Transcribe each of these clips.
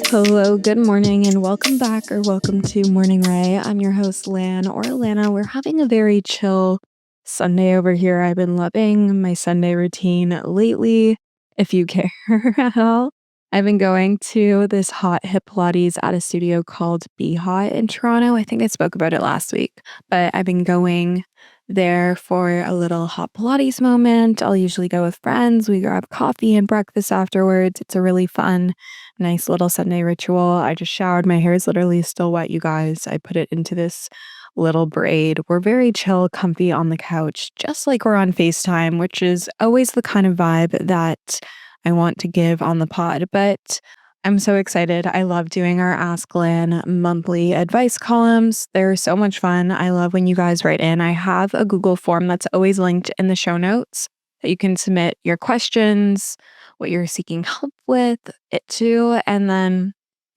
Hello, good morning, and welcome back or welcome to Morning Ray. I'm your host, Lan or Allana. We're having a very chill Sunday over here. I've been loving my Sunday routine lately, if you care at all. I've been going to this hot hip Pilates at a studio called Be Hot in Toronto. I think I spoke about it last week, but I've been going there for a little hot Pilates moment. I'll usually go with friends. We grab coffee and breakfast afterwards. It's a really fun, nice little Sunday ritual. I just showered. My hair is literally still wet, you guys. I put it into this little braid. We're very chill, comfy on the couch, just like we're on FaceTime, which is always the kind of vibe that I want to give on the pod. But I'm so excited. I love doing our Ask LAN monthly advice columns. They're so much fun. I love when you guys write in. I have a Google form that's always linked in the show notes that you can submit your questions, what you're seeking help with it to. And then,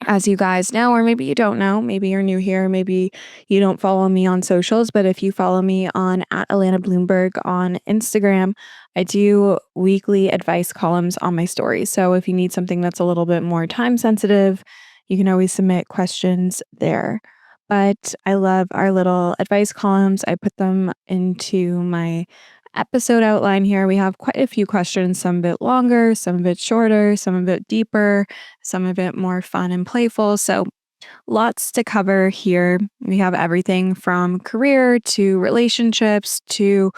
as you guys know, or maybe you don't know, maybe you're new here, maybe you don't follow me on socials, but if you follow me on at Allana Blumberg on Instagram, I do weekly advice columns on my stories. So if you need something that's a little bit more time sensitive, you can always submit questions there. But I love our little advice columns. I put them into my episode outline here. We have quite a few questions, some a bit longer, some a bit shorter, some a bit deeper, some a bit more fun and playful. So lots to cover here. We have everything from career to relationships to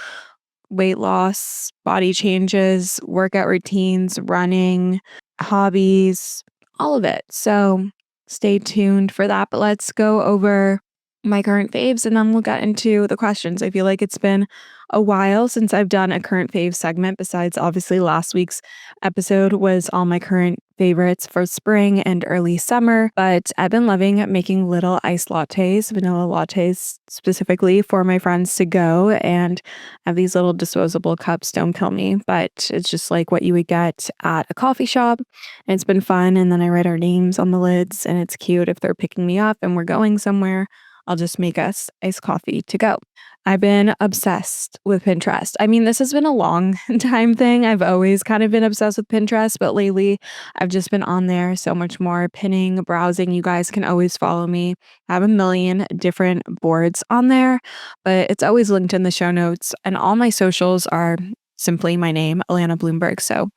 weight loss, body changes, workout routines, running, hobbies, all of it. So stay tuned for that. But let's go over my current faves and then we'll get into the questions. I feel like it's been a while since I've done a current fave segment, besides obviously last week's episode was all my current favorites for spring and early summer. But I've been loving making little iced lattes, vanilla lattes specifically for my friends to go. And I have these little disposable cups, don't kill me, but it's just like what you would get at a coffee shop. And it's been fun. And then I write our names on the lids, and it's cute if they're picking me up and we're going somewhere. I'll just make us iced coffee to go. I've been obsessed with Pinterest. I mean, this has been a long time thing. I've always kind of been obsessed with Pinterest, but lately I've just been on there so much more, pinning, browsing. You guys can always follow me. I have a million different boards on there, but it's always linked in the show notes. And all my socials are simply my name, Allana Blumberg. So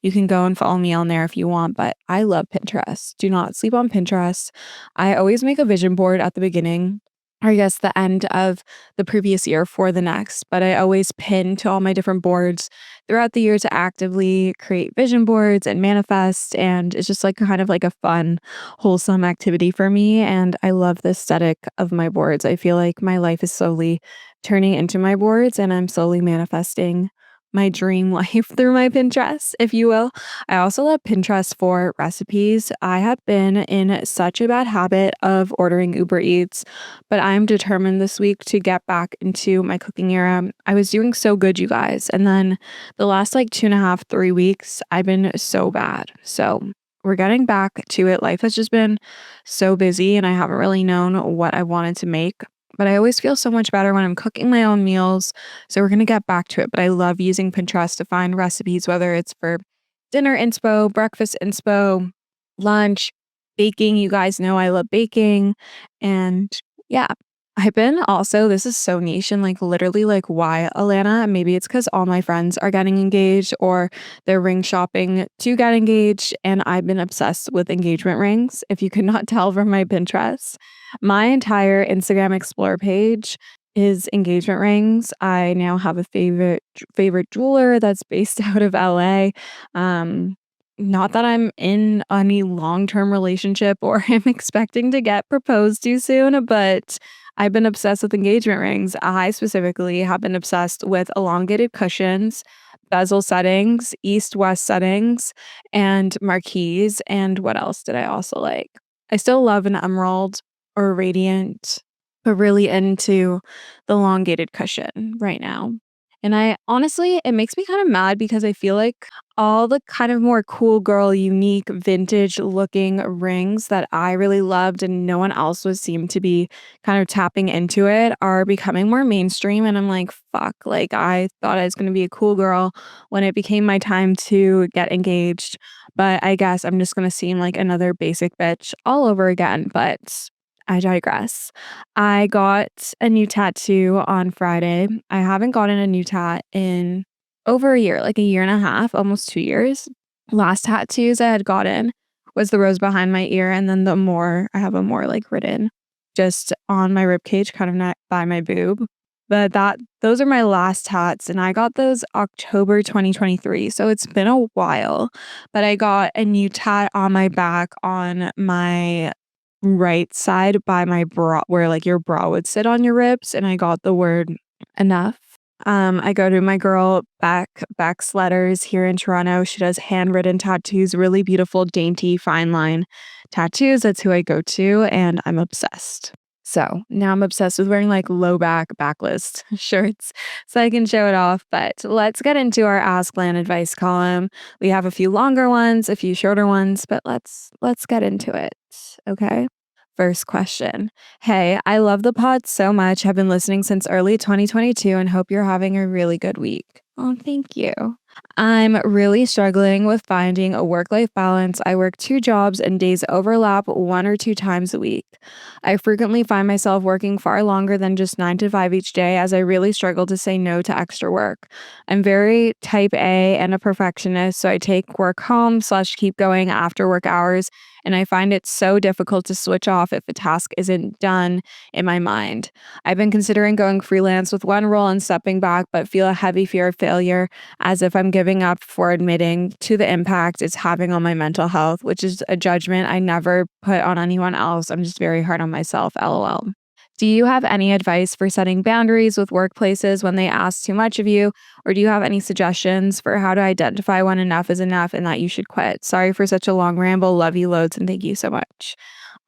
you can go and follow me on there if you want, but I love Pinterest. Do not sleep on Pinterest. I always make a vision board at the beginning, or I guess the end of the previous year for the next, but I always pin to all my different boards throughout the year to actively create vision boards and manifest. And it's just like kind of like a fun, wholesome activity for me. And I love the aesthetic of my boards. I feel like my life is slowly turning into my boards and I'm slowly manifesting my dream life through my Pinterest, if you will. I also love Pinterest for recipes. I have been in such a bad habit of ordering Uber Eats, but I'm determined this week to get back into my cooking era. I was doing so good, you guys. And then the last like 2.5, 3 weeks, I've been so bad. So we're getting back to it. Life has just been so busy and I haven't really known what I wanted to make. But I always feel so much better when I'm cooking my own meals. So we're going to get back to it. But I love using Pinterest to find recipes, whether it's for dinner inspo, breakfast inspo, lunch, baking. You guys know I love baking. And yeah, I've been also, this is so niche and like literally like why Allana? Maybe it's because all my friends are getting engaged or they're ring shopping to get engaged. And I've been obsessed with engagement rings, if you could not tell from my Pinterest. My entire Instagram Explore page is engagement rings. I now have a favorite jeweler that's based out of LA. Not that I'm in any long-term relationship or am expecting to get proposed to soon, but I've been obsessed with engagement rings. I specifically have been obsessed with elongated cushions, bezel settings, east-west settings, and marquise. And what else did I also like? I still love an emerald or radiant, but really into the elongated cushion right now. And I honestly, it makes me kind of mad because I feel like all the kind of more cool girl, unique, vintage looking rings that I really loved and no one else was seemed to be kind of tapping into it are becoming more mainstream. And I'm like, fuck, like I thought I was going to be a cool girl when it became my time to get engaged. But I guess I'm just going to seem like another basic bitch all over again. But I digress. I got a new tattoo on Friday. I haven't gotten a new tat in over a year, like a year and a half, almost 2 years. Last tattoos I had gotten was the rose behind my ear, and then I have a more like written just on my rib cage, kind of not by my boob. But those are my last tats, and I got those October 2023. So it's been a while. But I got a new tat on my back on my right side by my bra, where like your bra would sit on your ribs, and I got the word enough. I go to my girl Beck's Letters here in Toronto. She does handwritten tattoos, really beautiful, dainty, fine line tattoos. That's who I go to, and I'm obsessed. So now I'm obsessed with wearing like low backlist shirts so I can show it off. But let's get into our Ask Lan advice column. We have a few longer ones, a few shorter ones, but let's get into it. Okay. First question. Hey, I love the pod so much. Have been listening since early 2022 and hope you're having a really good week. Oh, thank you. I'm really struggling with finding a work life balance. I work 2 jobs and days overlap 1 or 2 times a week. I frequently find myself working far longer than just 9 to 5 each day as I really struggle to say no to extra work. I'm very type A and a perfectionist, so I take work home / keep going after work hours, and I find it so difficult to switch off if a task isn't done in my mind. I've been considering going freelance with one role and stepping back, but feel a heavy fear of failure as if I'm giving up for admitting to the impact it's having on my mental health, which is a judgment I never put on anyone else. I'm just very hard on myself, lol. Do you have any advice for setting boundaries with workplaces when they ask too much of you? Or do you have any suggestions for how to identify when enough is enough and that you should quit? Sorry for such a long ramble. Love you loads and thank you so much.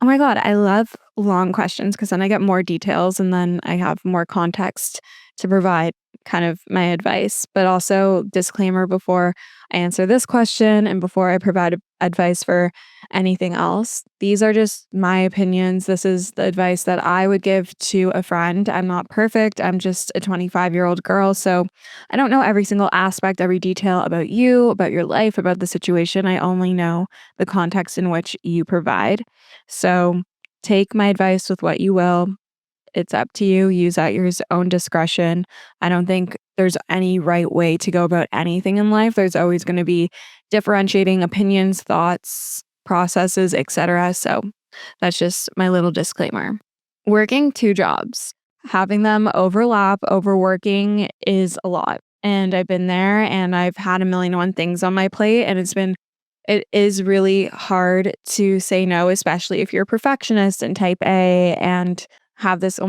Oh my God, I love long questions because then I get more details and then I have more context to provide kind of my advice. But also, disclaimer before I answer this question and before I provide advice for anything else, these are just my opinions. This is the advice that I would give to a friend. I'm not perfect. I'm just a 25-year-old girl. So I don't know every single aspect, every detail about you, about your life, about the situation. I only know the context in which you provide. So take my advice with what you will. It's up to you. Use at your own discretion. I don't think there's any right way to go about anything in life. There's always going to be differentiating opinions, thoughts, processes, etc. So that's just my little disclaimer. Working 2 jobs, having them overlap, overworking is a lot. And I've been there and I've had a million and one things on my plate, and it is really hard to say no, especially if you're a perfectionist and type A and have this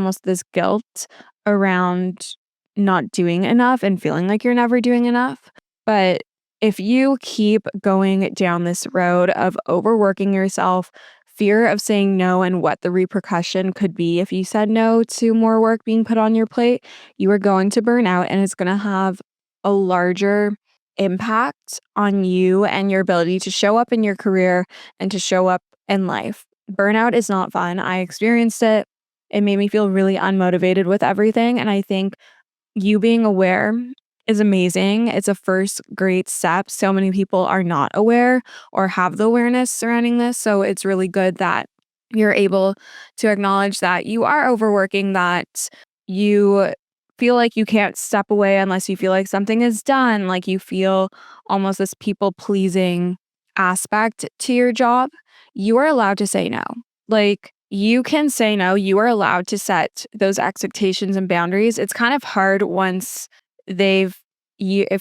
guilt around not doing enough and feeling like you're never doing enough. But if you keep going down this road of overworking yourself, fear of saying no and what the repercussion could be if you said no to more work being put on your plate, you are going to burn out and it's going to have a larger impact on you and your ability to show up in your career and to show up in life. Burnout is not fun. I experienced it. It made me feel really unmotivated with everything. And I think you being aware is amazing. It's a first great step. So many people are not aware or have the awareness surrounding this. So it's really good that you're able to acknowledge that you are overworking, that you feel like you can't step away unless you feel like something is done, like you feel almost this people pleasing aspect to your job. You are allowed to say no. Like, you can say no. You are allowed to set those expectations and boundaries. It's kind of hard once if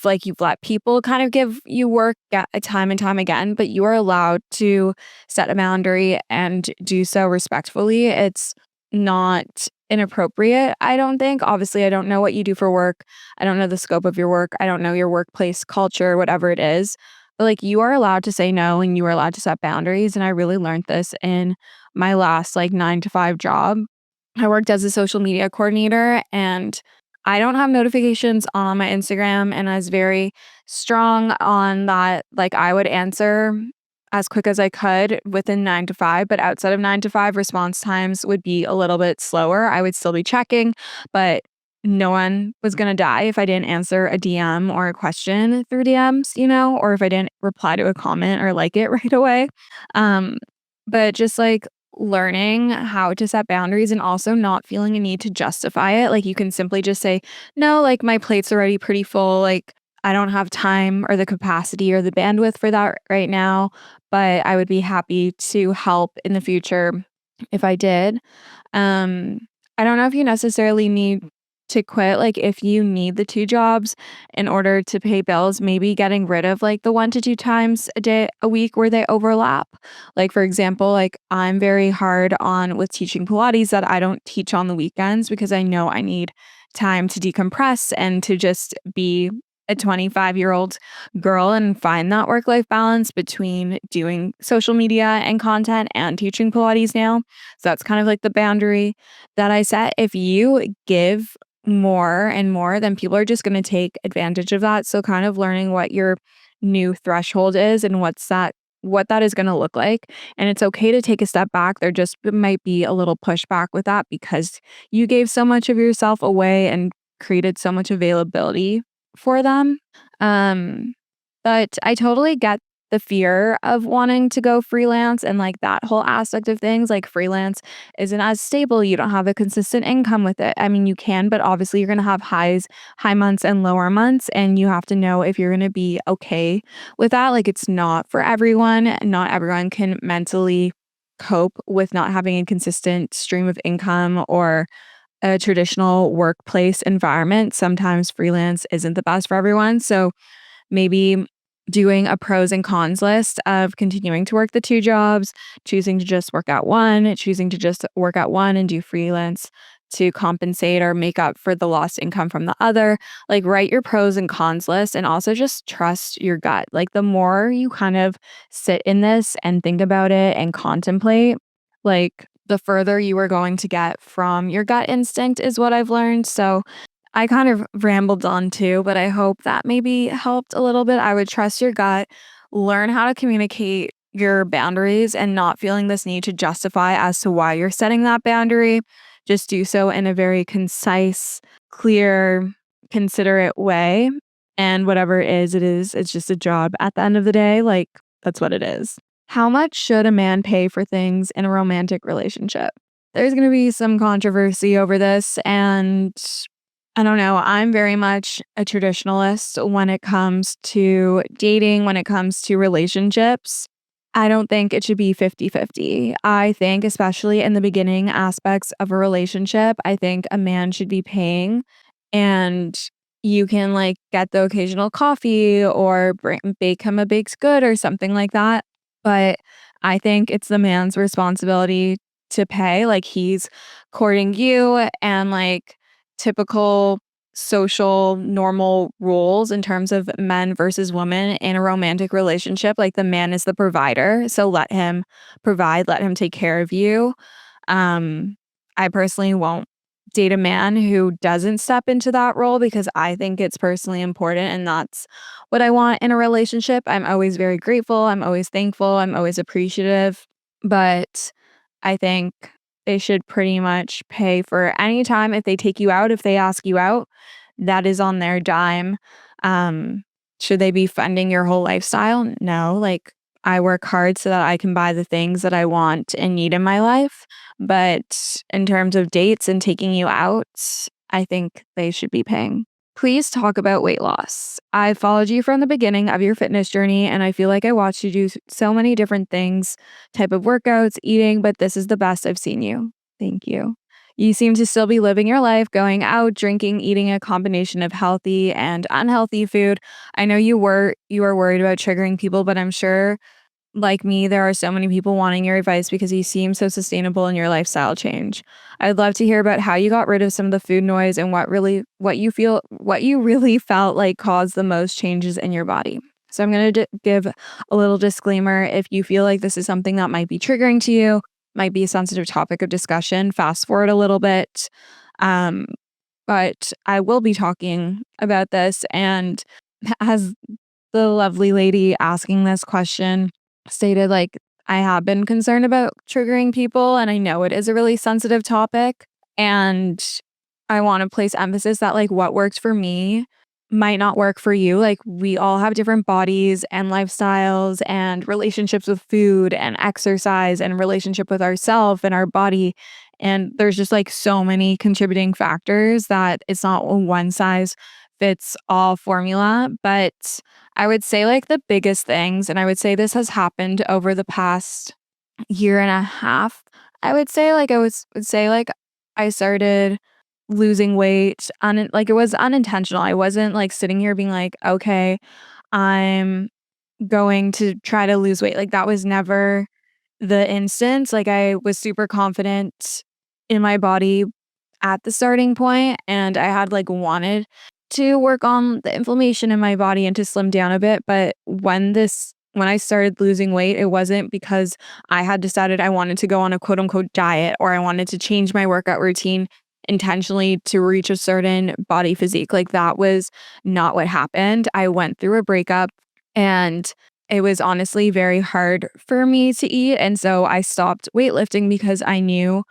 like you've let people kind of give you work time and time again, but you are allowed to set a boundary and do so respectfully. It's not inappropriate, I don't think. Obviously, I don't know what you do for work. I don't know the scope of your work. I don't know your workplace culture, whatever it is. But like, you are allowed to say no and you are allowed to set boundaries. And I really learned this in my last like 9 to 5 job. I worked as a social media coordinator and I don't have notifications on my Instagram, and I was very strong on that, like, I would answer as quick as I could within 9 to 5, but outside of 9 to 5, response times would be a little bit slower. I would still be checking, but no one was gonna die if I didn't answer a DM or a question through DMs, or if I didn't reply to a comment or like it right away. Um, but just, like, learning how to set boundaries and also not feeling a need to justify it. Like, you can simply just say, "No, like, my plate's already pretty full, like, I don't have time or the capacity or the bandwidth for that right now, but I would be happy to help in the future if I did." Um, I don't know if you necessarily need to quit, like, if you need the 2 jobs in order to pay bills, maybe getting rid of, like, the 1 to 2 times a week where they overlap. Like, for example, like, I'm very hard on with teaching Pilates that I don't teach on the weekends because I know I need time to decompress and to just be a 25-year-old girl and find that work-life balance between doing social media and content and teaching Pilates now. So that's kind of like the boundary that I set. If you give more and more, then people are just going to take advantage of that. So kind of learning what your new threshold is and what that is going to look like. And it's okay to take a step back. There just might be a little pushback with that because you gave so much of yourself away and created so much availability for them. Um but I totally get the fear of wanting to go freelance and, like, that whole aspect of things. Like, freelance isn't as stable, you don't have a consistent income with it. I mean, you can, but obviously you're gonna have high months and lower months, and you have to know if you're gonna be okay with that. Like, it's not for everyone. Not everyone can mentally cope with not having a consistent stream of income or a traditional workplace environment. Sometimes freelance isn't the best for everyone, so maybe doing a pros and cons list of continuing to work the 2 jobs, choosing to just work at one, choosing to just work at one and do freelance to compensate or make up for the lost income from the other. Like, write your pros and cons list and also just trust your gut. Like, the more you kind of sit in this and think about it and contemplate, like, the further you are going to get from your gut instinct is what I've learned. So I kind of rambled on too, but I hope that maybe helped a little bit. I would trust your gut, learn how to communicate your boundaries and not feeling this need to justify as to why you're setting that boundary. Just do so in a very concise, clear, considerate way. And whatever it is, it is. It's just a job at the end of the day. Like, that's what it is. How much should a man pay for things in a romantic relationship? There's going to be some controversy over this, and I don't know. I'm very much a traditionalist when it comes to dating, when it comes to relationships. I don't think it should be 50-50. I think, especially in the beginning aspects of a relationship, I think a man should be paying and you can, like, get the occasional coffee or bake him a baked good or something like that. But I think it's the man's responsibility to pay. Like, he's courting you and, like, typical social normal rules in terms of men versus women in a romantic relationship. Like, the man is the provider, so let him provide, let him take care of you. um I personally won't date a man who doesn't step into that role because I think it's personally important and that's what I want in a relationship. I'm always very grateful, I'm always thankful, I'm always appreciative, but I think they should pretty much pay for any time if they take you out, if they ask you out, that is on their dime. Um, should they be funding your whole lifestyle? No, like, I work hard so that I can buy the things that I want and need in my life, but in terms of dates and taking you out, I think they should be paying. Please talk about weight loss. I followed you from the beginning of your fitness journey, and I feel like I watched you do so many different things, type of workouts, eating, but this is the best I've seen you. Thank you. You seem to still be living your life, going out, drinking, eating a combination of healthy and unhealthy food. I know you are worried about triggering people, but I'm sure, like me, there are so many people wanting your advice because you seem so sustainable in your lifestyle change. I'd love to hear about how you got rid of some of the food noise and what you really felt like caused the most changes in your body. So I'm going to give a little disclaimer. If you feel like this is something that might be triggering to you, might be a sensitive topic of discussion, fast forward a little bit. Um, but I will be talking about this. And as the lovely lady asking this question stated, like, I have been concerned about triggering people, and I know it is a really sensitive topic. And I want to place emphasis that, like, what works for me might not work for you. Like, we all have different bodies and lifestyles and relationships with food and exercise and relationship with ourself and our body. And there's just like so many contributing factors that it's not a one size fits all formula. But I would say like the biggest things, and I would say this has happened over the past year and a half. I would say like I started losing weight like it was unintentional. I wasn't like sitting here being like, okay, I'm going to try to lose weight. Like that was never the instance. Like I was super confident in my body at the starting point, and I had like wanted to work on the inflammation in my body and to slim down a bit. But when I started losing weight, it wasn't because I had decided I wanted to go on a quote unquote diet or I wanted to change my workout routine intentionally to reach a certain body physique. Like that was not what happened. I went through a breakup, and it was honestly very hard for me to eat. And so I stopped weightlifting because I knew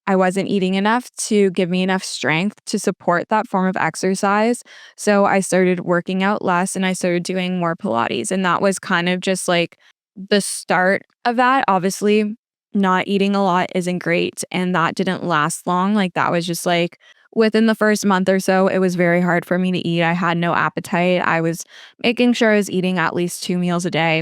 I wasn't eating enough to give me enough strength to support that form of exercise. So I started working out less and I started doing more Pilates. And that was kind of just like the start of that. Obviously, not eating a lot isn't great. And that didn't last long. Like that was just like within the first month or so, it was very hard for me to eat. I had no appetite. I was making sure I was eating at least 2 meals a day,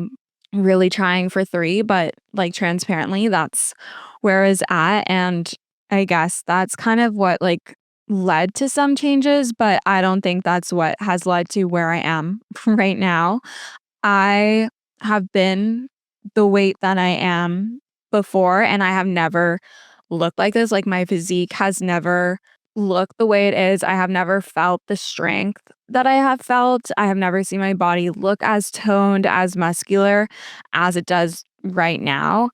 really trying for three, but like transparently, that's where I was at. And I guess that's kind of what like led to some changes, but I don't think that's what has led to where I am right now. I have been the weight that I am before, and I have never looked like this. Like, my physique has never looked the way it is. I have never felt the strength that I have felt. I have never seen my body look as toned, as muscular as it does right now.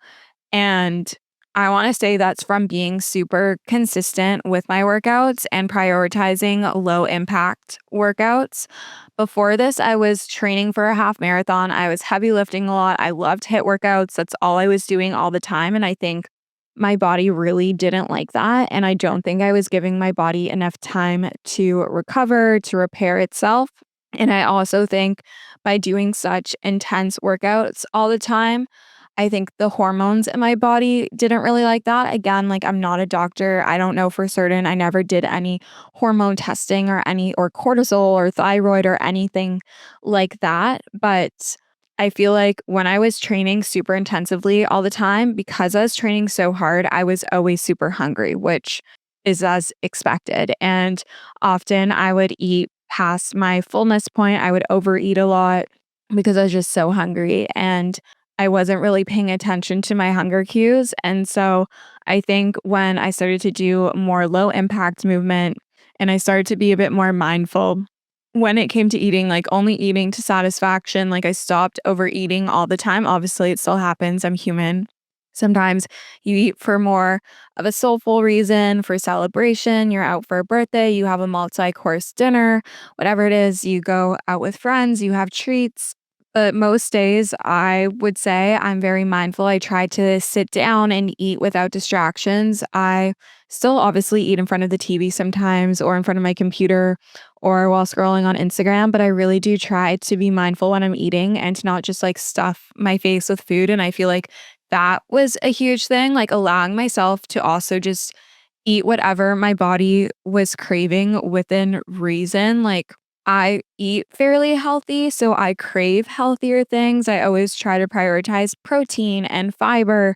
And I wanna say that's from being super consistent with my workouts and prioritizing low impact workouts. Before this, I was training for a half marathon. I was heavy lifting a lot. I loved HIIT workouts. That's all I was doing all the time. And I think my body really didn't like that. And I don't think I was giving my body enough time to recover, to repair itself. And I also think by doing such intense workouts all the time, I think the hormones in my body didn't really like that. Again, like I'm not a doctor. I don't know for certain. I never did any hormone testing or cortisol or thyroid or anything like that. But I feel like when I was training super intensively all the time, because I was training so hard, I was always super hungry, which is as expected. And often I would eat past my fullness point. I would overeat a lot because I was just so hungry. And I wasn't really paying attention to my hunger cues. And so I think when I started to do more low impact movement and I started to be a bit more mindful when it came to eating, like only eating to satisfaction, like I stopped overeating all the time. Obviously, it still happens. I'm human. Sometimes you eat for more of a soulful reason, for celebration. You're out for a birthday, you have a multi course dinner, whatever it is, you go out with friends, you have treats. But most days, I would say I'm very mindful. I try to sit down and eat without distractions. I still obviously eat in front of the TV sometimes or in front of my computer or while scrolling on Instagram, but I really do try to be mindful when I'm eating and to not just like stuff my face with food. And I feel like that was a huge thing, like allowing myself to also just eat whatever my body was craving within reason. Like I eat fairly healthy, so I crave healthier things. I always try to prioritize protein and fiber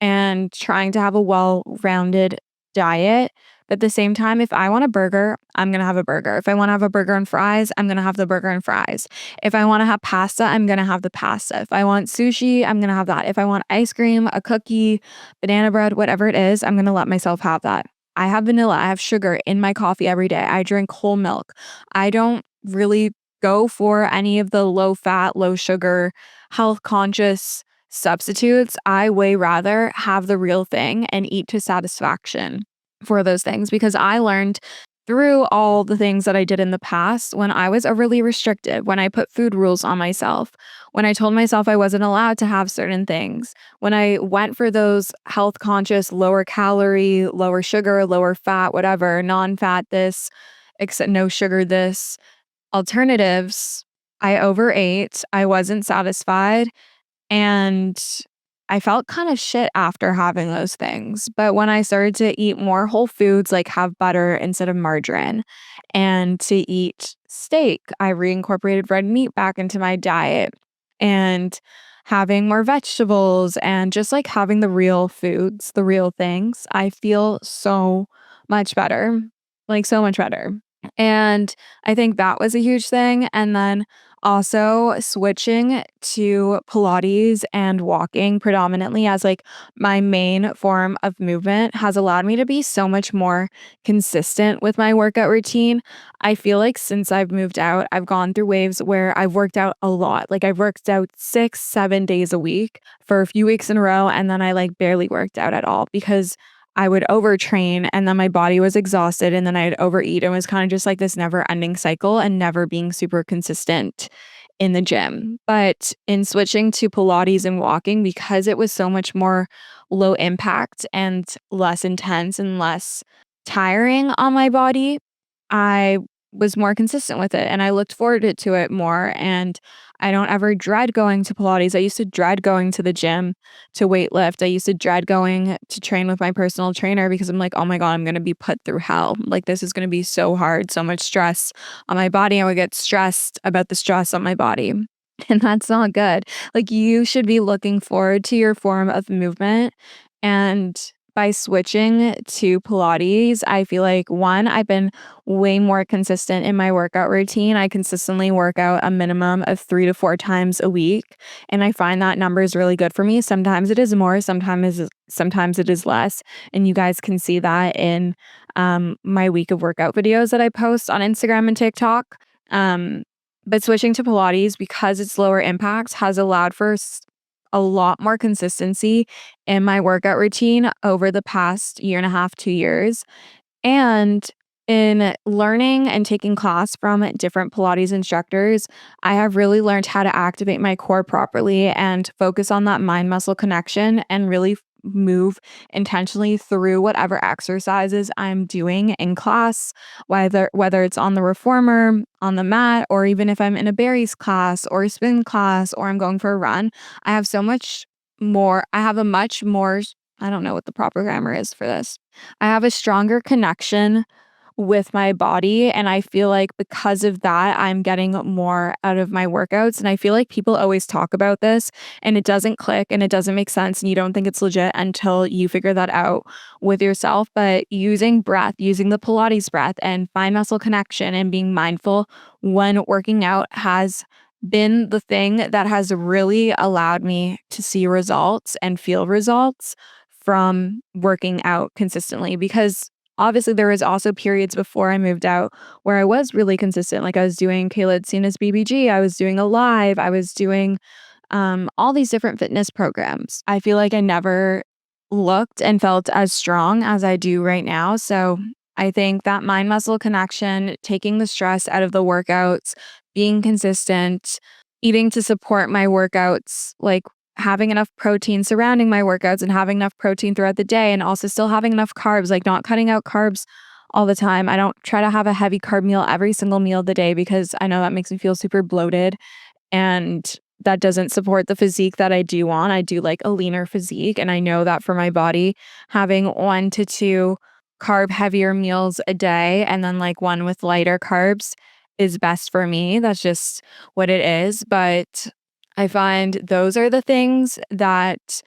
and trying to have a well-rounded diet. But at the same time, if I want a burger, I'm gonna have a burger. If I wanna have a burger and fries, I'm gonna have the burger and fries. If I wanna have pasta, I'm gonna have the pasta. If I want sushi, I'm gonna have that. If I want ice cream, a cookie, banana bread, whatever it is, I'm gonna let myself have that. I have vanilla, I have sugar in my coffee every day. I drink whole milk. I don't really go for any of the low fat, low sugar, health conscious substitutes. I way rather have the real thing and eat to satisfaction for those things because I learned through all the things that I did in the past when I was overly restricted, when I put food rules on myself, when I told myself I wasn't allowed to have certain things, when I went for those health conscious, lower calorie, lower sugar, lower fat, whatever, non fat this, except no sugar this alternatives, I overate, I wasn't satisfied, and I felt kind of shit after having those things. But when I started to eat more whole foods, like have butter instead of margarine, and to eat steak, I reincorporated red meat back into my diet and having more vegetables and just like having the real foods, the real things, I feel so much better, like so much better. And I think that was a huge thing. And then also switching to Pilates and walking predominantly as like my main form of movement has allowed me to be so much more consistent with my workout routine. I feel like since I've moved out, I've gone through waves where I've worked out a lot. Like I've worked out 6, 7 days a week for a few weeks in a row. And then I like barely worked out at all because I would overtrain and then my body was exhausted and then I'd overeat and it was kind of just like this never ending cycle and never being super consistent in the gym. But in switching to Pilates and walking, because it was so much more low impact and less intense and less tiring on my body, I was more consistent with it and I looked forward to it more. And I don't ever dread going to Pilates. I used to dread going to the gym to weight lift. I used to dread going to train with my personal trainer because I'm like, oh my God, I'm going to be put through hell. Like, this is going to be so hard, so much stress on my body. I would get stressed about the stress on my body. And that's not good. Like, you should be looking forward to your form of movement. And by switching to Pilates, I feel like one, I've been way more consistent in my workout routine. I consistently work out a minimum of 3 to 4 times a week. And I find that number is really good for me. Sometimes it is more, sometimes it is less. And you guys can see that in my week of workout videos that I post on Instagram and TikTok. Um, but switching to Pilates because it's lower impact has allowed for a lot more consistency in my workout routine over the past year and a half, 2 years. And in learning and taking class from different Pilates instructors, I have really learned how to activate my core properly and focus on that mind muscle connection and really move intentionally through whatever exercises I'm doing in class, whether it's on the reformer, on the mat, or even if I'm in a berries class or a spin class or I'm going for a run. I have so much more, I have a much more, I don't know what the proper grammar is for this. I have a stronger connection with my body, and I feel like because of that, I'm getting more out of my workouts, and I feel like people always talk about this, and it doesn't click, and it doesn't make sense, and you don't think it's legit until you figure that out with yourself, but using breath, using the Pilates breath, and fine muscle connection, and being mindful when working out has been the thing that has really allowed me to see results and feel results from working out consistently because obviously there was also periods before I moved out where I was really consistent. Like I was doing Kayla Cena's BBG, I was doing Alive, I was doing all these different fitness programs. I feel like I never looked and felt as strong as I do right now. So I think that mind muscle connection, taking the stress out of the workouts, being consistent, eating to support my workouts, like having enough protein surrounding my workouts and having enough protein throughout the day and also still having enough carbs, like not cutting out carbs all the time. I don't try to have a heavy carb meal every single meal of the day because I know that makes me feel super bloated and that doesn't support the physique that I do want. I do like a leaner physique. And I know that for my body, having 1 to 2 carb heavier meals a day and then like one with lighter carbs is best for me. That's just what it is. But I find those are the things that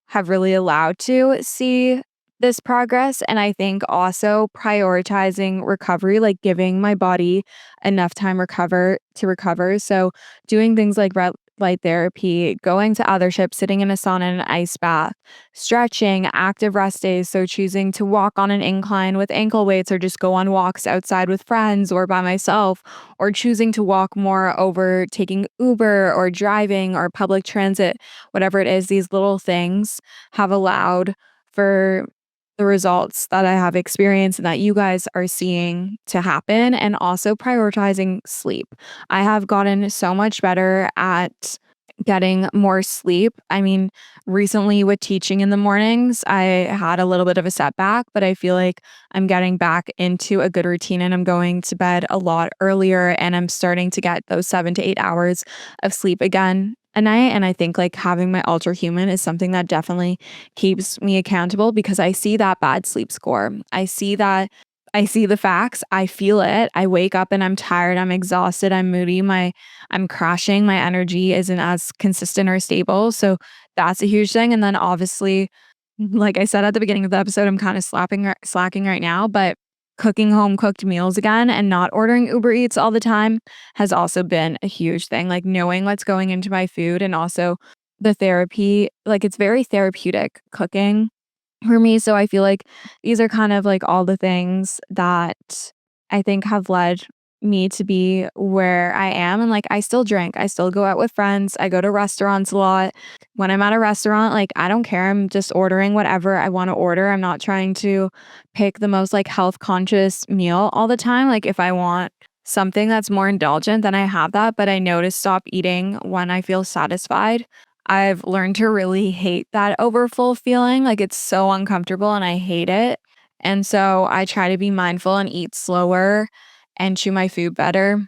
have really allowed to see this progress. And I think also prioritizing recovery, like giving my body enough time recover. So doing things like red light therapy, going to other ships, sitting in a sauna and an ice bath, stretching, active rest days. So choosing to walk on an incline with ankle weights or just go on walks outside with friends or by myself, or choosing to walk more over taking Uber or driving or public transit, whatever it is, these little things have allowed for the results that I have experienced and that you guys are seeing to happen, and also prioritizing sleep. I have gotten so much better at getting more sleep. I mean, recently with teaching in the mornings, I had a little bit of a setback, but I feel like I'm getting back into a good routine and I'm going to bed a lot earlier and I'm starting to get those 7 to 8 hours of sleep again a night. And I think like having my ultra human is something that definitely keeps me accountable because I see that bad sleep score. I see the facts, I feel it. I wake up and I'm tired, I'm exhausted, I'm moody, I'm crashing, my energy isn't as consistent or stable. So that's a huge thing. And then obviously, like I said at the beginning of the episode, I'm kind of slacking right now, but cooking home cooked meals again and not ordering Uber Eats all the time has also been a huge thing. Like knowing what's going into my food and also the therapy, like it's very therapeutic cooking for me. So I feel like these are kind of like all the things that I think have led me to be where I am. And like, I still drink, I still go out with friends, I go to restaurants a lot. When I'm at a restaurant, like, I don't care. I'm just ordering whatever I want to order. I'm not trying to pick the most like health conscious meal all the time. Like, if I want something that's more indulgent, then I have that. But I know to stop eating when I feel satisfied. I've learned to really hate that overfull feeling, like, it's so uncomfortable and I hate it, and so I try to be mindful and eat slower and chew my food better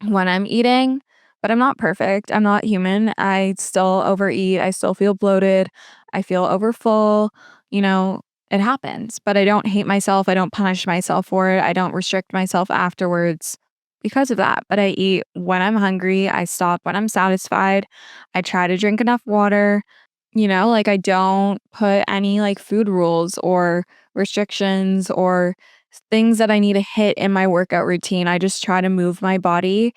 when I'm eating, but I'm not perfect, I'm not human, I still overeat, I still feel bloated, I feel overfull, you know, it happens, but I don't hate myself, I don't punish myself for it, I don't restrict myself afterwards because of that, but I eat when I'm hungry, I stop when I'm satisfied, I try to drink enough water, like, I don't put any, like, food rules or restrictions or things that I need to hit in my workout routine. I just try to move my body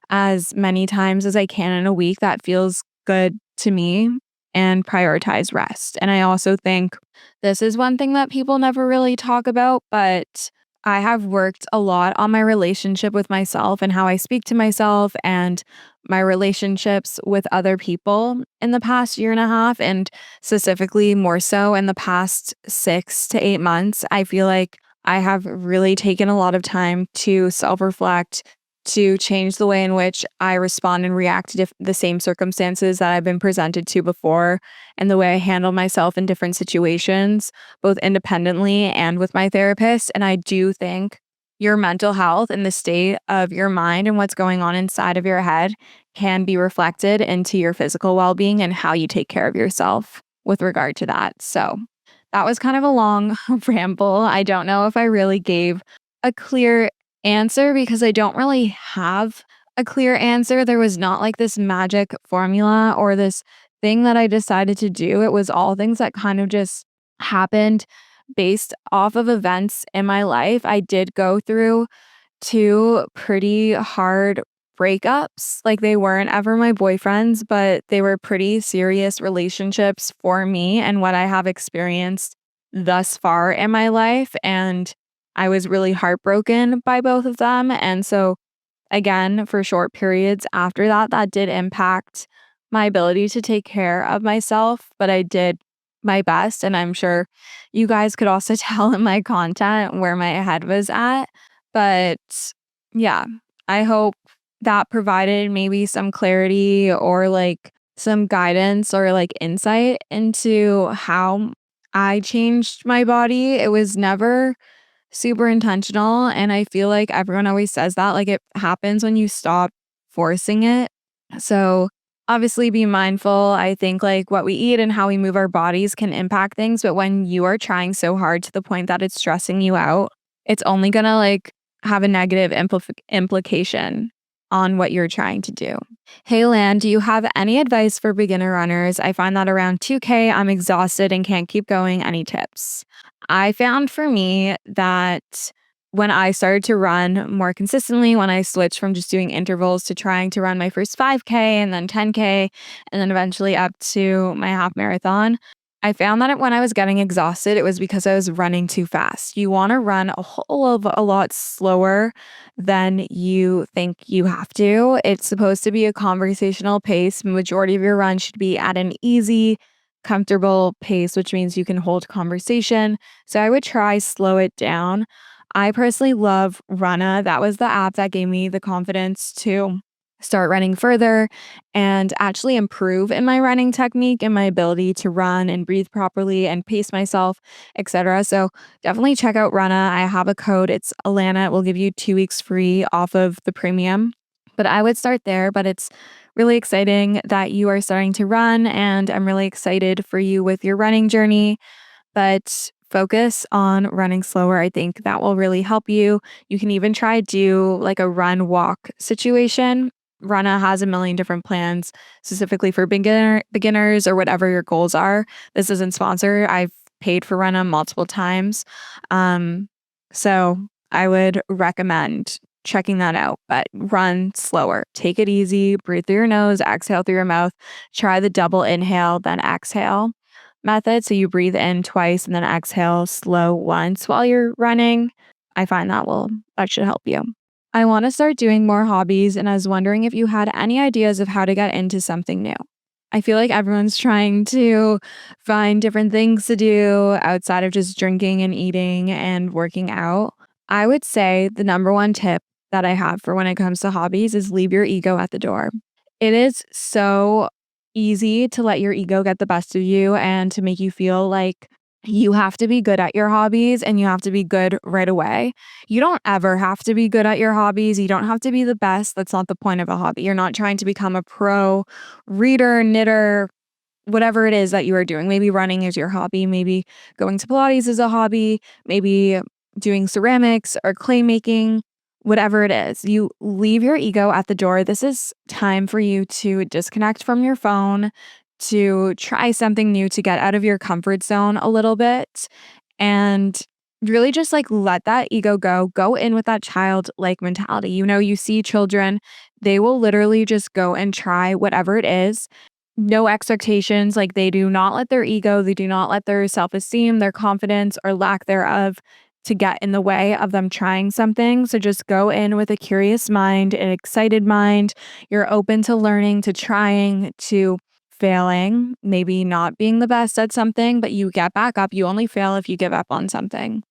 as many times as I can in a week that feels good to me and prioritize rest. And I also think this is one thing that people never really talk about, but I have worked a lot on my relationship with myself and how I speak to myself and my relationships with other people in the past year and a half, and specifically more so in the past 6 to 8 months. I feel like I have really taken a lot of time to self reflect, to change the way in which I respond and react to the same circumstances that I've been presented to before, and the way I handle myself in different situations, both independently and with my therapist. And I do think your mental health and the state of your mind and what's going on inside of your head can be reflected into your physical well being and how you take care of yourself with regard to that. So that was kind of a long ramble. I don't know if I really gave a clear answer because I don't really have a clear answer. There was not like this magic formula or this thing that I decided to do. It was all things that kind of just happened based off of events in my life. I did go through two pretty hard breakups. Like, they weren't ever my boyfriends, but they were pretty serious relationships for me and what I have experienced thus far in my life. And I was really heartbroken by both of them. And so, again, for short periods after that, that did impact my ability to take care of myself, but I did my best. And I'm sure you guys could also tell in my content where my head was at. But yeah, I hope that provided maybe some clarity or like some guidance or like insight into how I changed my body. It was never super intentional, and I feel like everyone always says that, like, it happens when you stop forcing it. So, obviously be mindful. I think, like, what we eat and how we move our bodies can impact things, but when you are trying so hard to the point that it's stressing you out, it's only gonna, like, have a negative implication on what you're trying to do. Hey, Lan, do you have any advice for beginner runners? I find that around 2K, I'm exhausted and can't keep going. Any tips? I found for me that when I started to run more consistently, when I switched from just doing intervals to trying to run my first 5K and then 10K and then eventually up to my half marathon, I found that when I was getting exhausted, it was because I was running too fast. You want to run a lot slower than you think you have to. It's supposed to be a conversational pace. Majority of your run should be at an easy, comfortable pace, which means you can hold conversation. So I would try slow it down. I personally love Runna. That was the app that gave me the confidence to start running further and actually improve in my running technique and my ability to run and breathe properly and pace myself, etc. So definitely check out Runna. I have a code. It's Allana. It will give you 2 weeks free off of the premium. But I would start there. But it's really exciting that you are starting to run, and I'm really excited for you with your running journey. But focus on running slower. I think that will really help you. You can even try do like a run walk situation. Runna has a million different plans specifically for beginners or whatever your goals are. This isn't sponsored. I've paid for Runna multiple times. Um, so I would recommend checking that out, but run slower. Take it easy, breathe through your nose, exhale through your mouth. Try the double inhale, then exhale method. So you breathe in twice and then exhale slow once while you're running. I find that should help you. I want to start doing more hobbies, and I was wondering if you had any ideas of how to get into something new. I feel like everyone's trying to find different things to do outside of just drinking and eating and working out. I would say the number one tip that I have for when it comes to hobbies is leave your ego at the door. It is so easy to let your ego get the best of you and to make you feel like you have to be good at your hobbies and you have to be good right away. You don't ever have to be good at your hobbies. You don't have to be the best. That's not the point of a hobby. You're not trying to become a pro reader, knitter, whatever it is that you are doing. Maybe running is your hobby. Maybe going to Pilates is a hobby. Maybe doing ceramics or clay making, whatever it is. You leave your ego at the door. This is time for you to disconnect from your phone, to try something new, to get out of your comfort zone a little bit and really just like let that ego go. Go in with that childlike mentality. You see children, they will literally just go and try whatever it is. No expectations. Like they do not let their ego, they do not let their self esteem, their confidence, or lack thereof to get in the way of them trying something. So just go in with a curious mind, an excited mind. You're open to learning, to trying, to failing, maybe not being the best at something, but you get back up. You only fail if you give up on something.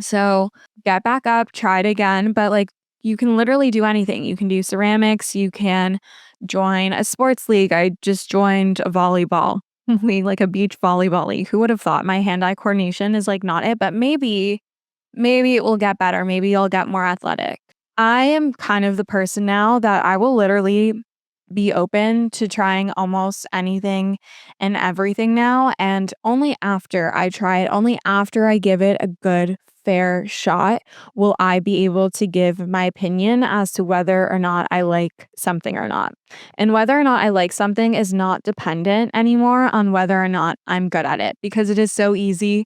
So get back up, try it again, but like you can literally do anything. You can do ceramics, you can join a sports league. I just joined a volleyball league, like a beach volleyball league. Who would have thought my hand-eye coordination is like not it, but maybe it will get better. Maybe I'll get more athletic. I am kind of the person now that I will literally be open to trying almost anything and everything now. And only after I try it, only after I give it a good, fair shot, will I be able to give my opinion as to whether or not I like something or not. And whether or not I like something is not dependent anymore on whether or not I'm good at it, because it is so easy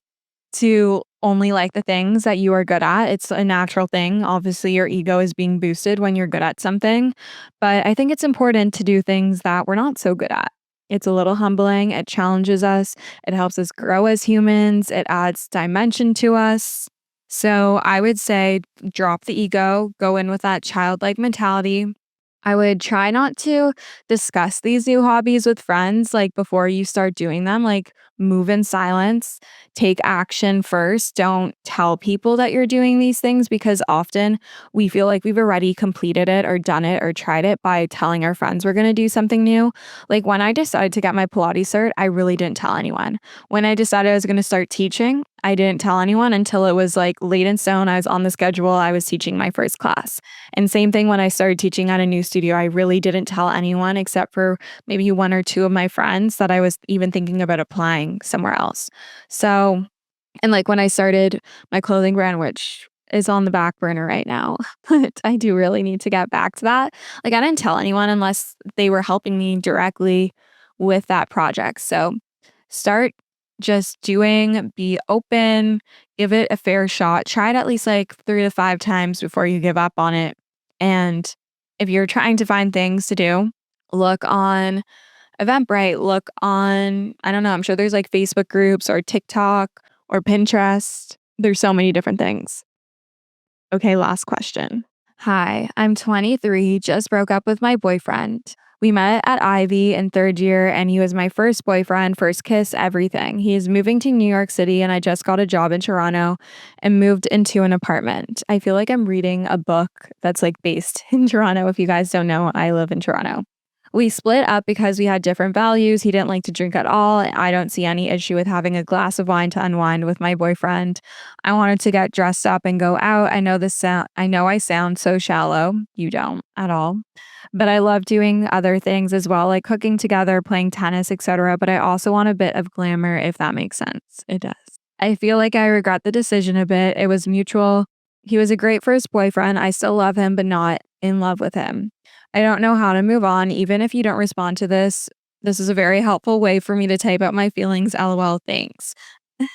to only like the things that you are good at. It's a natural thing. Obviously, your ego is being boosted when you're good at something. But I think it's important to do things that we're not so good at. It's a little humbling. It challenges us. It helps us grow as humans. It adds dimension to us. So I would say drop the ego, go in with that childlike mentality. I would try not to discuss these new hobbies with friends like before you start doing them. Like move in silence, take action first. Don't tell people that you're doing these things, because often we feel like we've already completed it or done it or tried it by telling our friends we're going to do something new. Like when I decided to get my Pilates cert, I really didn't tell anyone. When I decided I was going to start teaching, I didn't tell anyone until it was like laid in stone. I was on the schedule. I was teaching my first class. And same thing when I started teaching at a new studio, I really didn't tell anyone except for maybe one or two of my friends that I was even thinking about applying somewhere else. So, and like when I started my clothing brand, which is on the back burner right now, but I do really need to get back to that. Like I didn't tell anyone unless they were helping me directly with that project. So start just doing, be open, give it a fair shot. Try it at least like 3 to 5 times before you give up on it. And if you're trying to find things to do, look on Eventbrite, look on, I don't know, I'm sure there's like Facebook groups or TikTok or Pinterest. There's so many different things. Okay, last question. Hi, I'm 23, just broke up with my boyfriend. We met at Ivy in 3rd year, and he was my first boyfriend, first kiss, everything. He is moving to New York City, and I just got a job in Toronto and moved into an apartment. I feel like I'm reading a book that's, like, based in Toronto. If you guys don't know, I live in Toronto. We split up because we had different values. He didn't like to drink at all. I don't see any issue with having a glass of wine to unwind with my boyfriend. I wanted to get dressed up and go out. I know I sound so shallow. You don't at all. But I love doing other things as well, like cooking together, playing tennis, etc. But I also want a bit of glamour, if that makes sense. It does. I feel like I regret the decision a bit. It was mutual. He was a great first boyfriend. I still love him, but not in love with him. I don't know how to move on, even if you don't respond to this. This is a very helpful way for me to type out my feelings. LOL, thanks.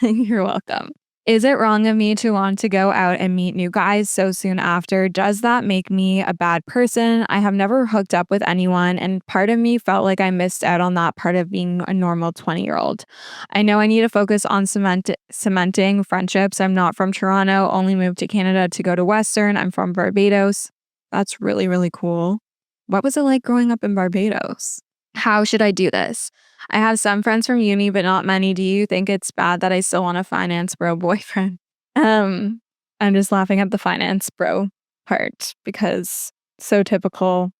You're welcome. Is it wrong of me to want to go out and meet new guys so soon after? Does that make me a bad person? I have never hooked up with anyone, and part of me felt like I missed out on that part of being a normal 20-year-old. I know I need to focus on cementing friendships. I'm not from Toronto, only moved to Canada to go to Western. I'm from Barbados. That's really, really cool. What was it like growing up in Barbados? How should I do this? I have some friends from uni, but not many. Do you think it's bad that I still want a finance bro boyfriend? Um, I'm just laughing at the finance bro part because so typical.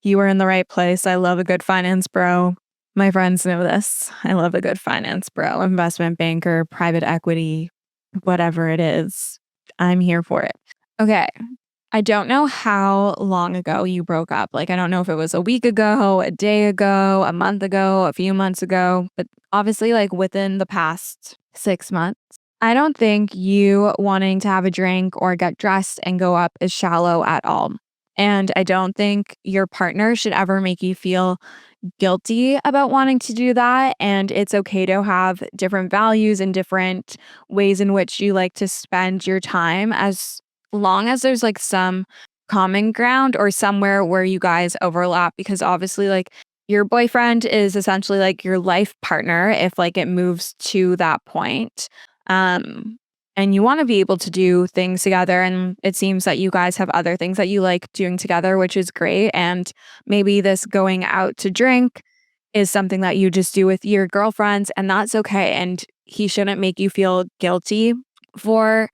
You were in the right place. I love a good finance bro. My friends know this. I love a good finance bro, investment banker, private equity, whatever it is. I'm here for it. Okay. I don't know how long ago you broke up. Like, I don't know if it was a week ago, a day ago, a month ago, a few months ago, but obviously, like, within the past 6 months. I don't think you wanting to have a drink or get dressed and go up is shallow at all. And I don't think your partner should ever make you feel guilty about wanting to do that. And it's okay to have different values and different ways in which you like to spend your time as long as there's like some common ground or somewhere where you guys overlap. Because obviously, like, your boyfriend is essentially like your life partner if like it moves to that point. Um, and you want to be able to do things together. And it seems that you guys have other things that you like doing together, which is great. And maybe this going out to drink is something that you just do with your girlfriends, and that's okay. And he shouldn't make you feel guilty for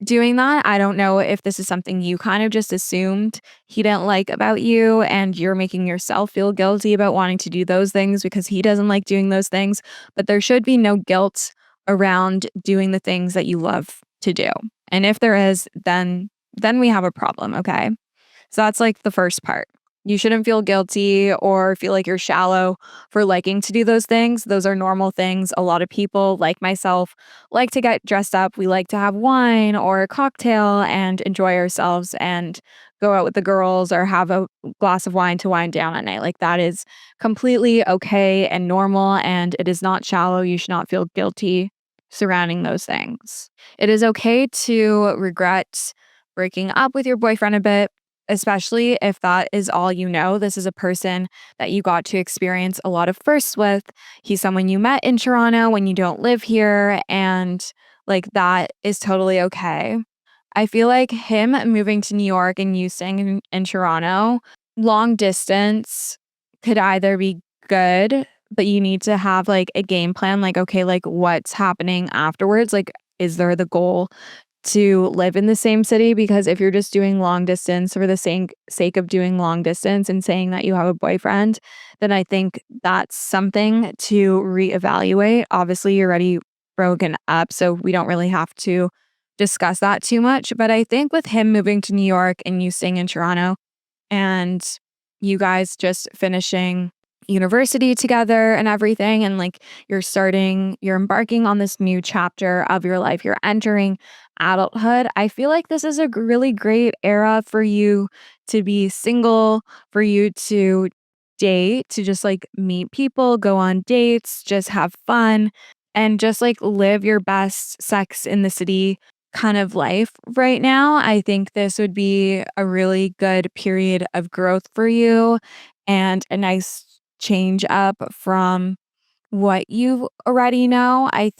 doing that. I don't know if this is something you kind of just assumed he didn't like about you, and you're making yourself feel guilty about wanting to do those things because he doesn't like doing those things. But there should be no guilt around doing the things that you love to do. And if there is, then we have a problem, okay? So that's like the first part. You shouldn't feel guilty or feel like you're shallow for liking to do those things. Those are normal things. A lot of people, like myself, like to get dressed up. We like to have wine or a cocktail and enjoy ourselves and go out with the girls or have a glass of wine to wind down at night. Like, that is completely okay and normal, and it is not shallow. You should not feel guilty surrounding those things. It is okay to regret breaking up with your boyfriend a bit, especially if that is all you know. This is a person that you got to experience a lot of firsts with. He's someone you met in Toronto when you don't live here, and like, that is totally okay. I feel like him moving to New York and you staying in Toronto, long distance could either be good, but you need to have like a game plan. Like, okay, like, what's happening afterwards? Like, is there the goal to live in the same city? Because if you're just doing long distance for the sake of doing long distance and saying that you have a boyfriend, then I think that's something to reevaluate. Obviously, you're already broken up, so we don't really have to discuss that too much. But I think with him moving to New York and you staying in Toronto, and you guys just finishing university together and everything, and like, you're embarking on this new chapter of your life, you're entering adulthood. I feel like this is a really great era for you to be single, for you to date, to just like meet people, go on dates, just have fun, and just like live your best sex in the city kind of life right now. I think this would be a really good period of growth for you and a nice change up from what you already know. I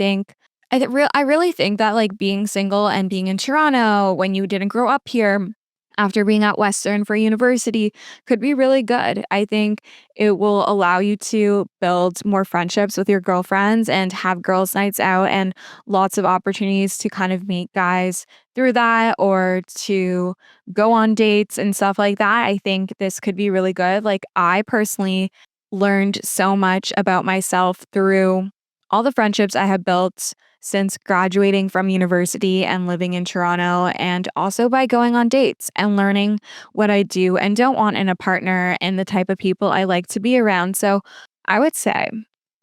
really think that like being single and being in Toronto when you didn't grow up here after being at Western for university could be really good. I think it will allow you to build more friendships with your girlfriends and have girls' nights out and lots of opportunities to kind of meet guys through that or to go on dates and stuff like that. I think this could be really good. Like, I personally learned so much about myself through all the friendships I have built since graduating from university and living in Toronto, and also by going on dates and learning what I do and don't want in a partner and the type of people I like to be around. So I would say,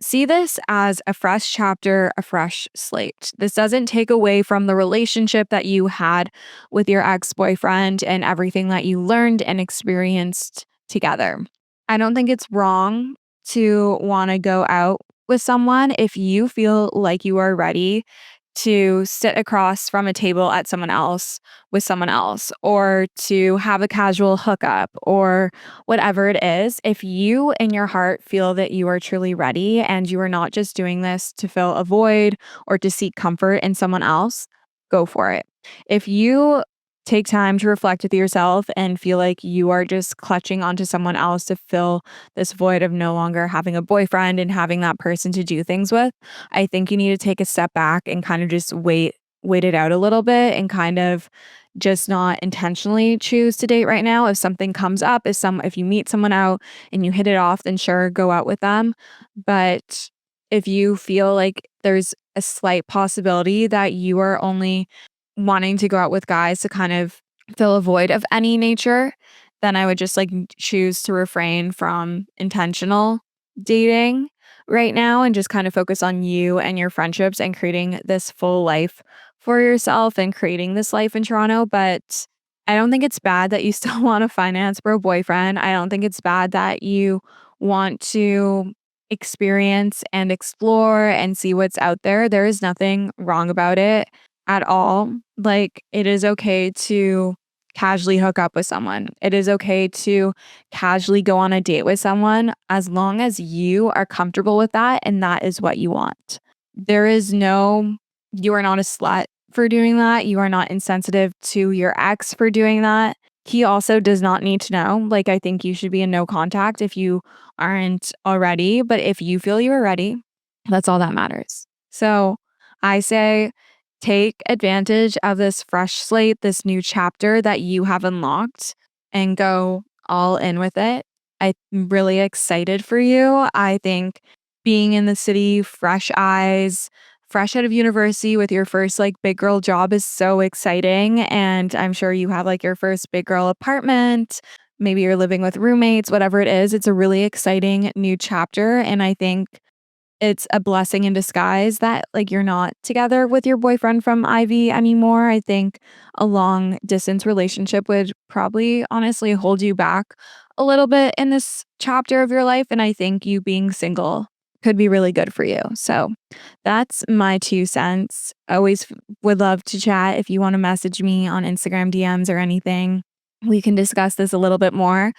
see this as a fresh chapter, a fresh slate. This doesn't take away from the relationship that you had with your ex boyfriend and everything that you learned and experienced together. I don't think it's wrong to want to go out with someone if you feel like you are ready to sit across from a table at someone else with someone else or to have a casual hookup or whatever it is. If you in your heart feel that you are truly ready and you are not just doing this to fill a void or to seek comfort in someone else, go for it. If you take time to reflect with yourself and feel like you are just clutching onto someone else to fill this void of no longer having a boyfriend and having that person to do things with, I think you need to take a step back and kind of just wait it out a little bit and kind of just not intentionally choose to date right now. If something comes up, if you meet someone out and you hit it off, then sure, go out with them. But if you feel like there's a slight possibility that you are only wanting to go out with guys to kind of fill a void of any nature, then I would just like choose to refrain from intentional dating right now and just kind of focus on you and your friendships and creating this full life for yourself and creating this life in Toronto. But I don't think it's bad that you still want to finance for a boyfriend. I don't think it's bad that you want to experience and explore and see what's out there. There is nothing wrong about it at all. Like, it is okay to casually hook up with someone. It is okay to casually go on a date with someone as long as you are comfortable with that and that is what you want. There is no, you are not a slut for doing that. You are not insensitive to your ex for doing that. He also does not need to know. Like, I think you should be in no contact if you aren't already. But if you feel you are ready, that's all that matters. So I say, take advantage of this fresh slate, this new chapter that you have unlocked, and go all in with it. I'm really excited for you. I think being in the city, fresh eyes, fresh out of university with your first like big girl job is so exciting. And I'm sure you have like your first big girl apartment. Maybe you're living with roommates, whatever it is. It's a really exciting new chapter. And I think it's a blessing in disguise that, like, you're not together with your boyfriend from Ivy anymore. I think a long distance relationship would probably honestly hold you back a little bit in this chapter of your life, and I think you being single could be really good for you. So, that's my 2 cents. Always would love to chat if you wanna message me on Instagram DMs or anything. We can discuss this a little bit more,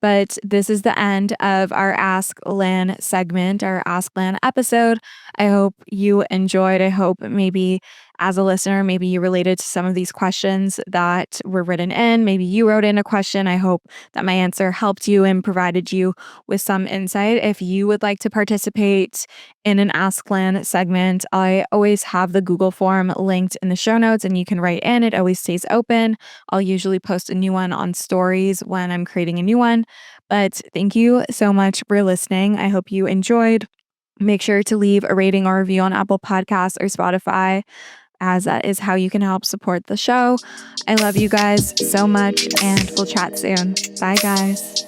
but this is the end of our Ask Lan segment, our Ask Lan episode. I hope you enjoyed. I hope maybe as a listener, maybe you related to some of these questions that were written in. Maybe you wrote in a question. I hope that my answer helped you and provided you with some insight. If you would like to participate in an Ask Lan segment, I always have the Google form linked in the show notes and you can write in. It always stays open. I'll usually post a new one on stories when I'm creating a new one. But thank you so much for listening. I hope you enjoyed. Make sure to leave a rating or review on Apple Podcasts or Spotify, as that is how you can help support the show. I love you guys so much, and we'll chat soon. Bye, guys.